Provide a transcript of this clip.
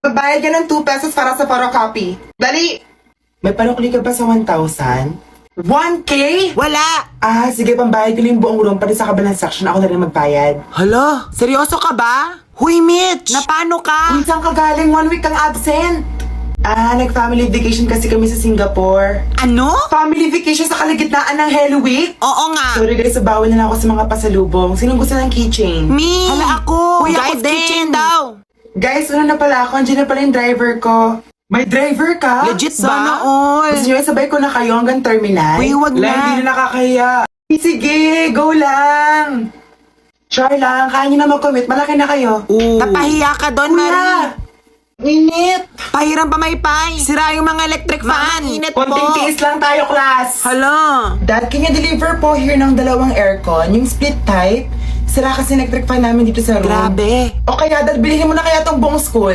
Magbayad ka ng 2 pesos para sa photocopy. Dali! May panukli ka ba sa 1,000? 1K? Wala! Ah, sige, pambayad ko lang yung buong room pati sa kabilang section. Ako na rin magbayad. Hala, seryoso ka ba? Huy, Mitch! Na paano ka? Uy, saan ka galing? 1 week kang absent. Ah, nag-family vacation kasi kami sa Singapore. Ano? Family vacation sa kalagitnaan ng Hell Week? Oo nga. Sorry guys, bawal na lang ako sa mga pasalubong. Sinong gusto ng keychain? Me! Hala, ako! Uy, Guys, ako din! Kitchen daw! Guys, una na pala ako. Andiyan na pala yung driver ko. May driver ka? Legit ba? Sana all. Gusto nyo isabay ko na kayo hanggang terminal? Uy, wag na. Hindi na nakakaya. Sige, go lang. Char lang, kaya nyo na mag-commit. Malaki na kayo. Napahiya ka doon, Kuya! Marie. Init! Pahiram pa may pay. Sira yung mga electric fan. Init po. Konting tiis lang tayo, class. Hala. Dad, can you deliver po here ng 2 aircon? Yung split type? Sira kasi electric fan namin dito sa room. Grabe. O kaya, Dad, bilhin mo na kaya tong buong school.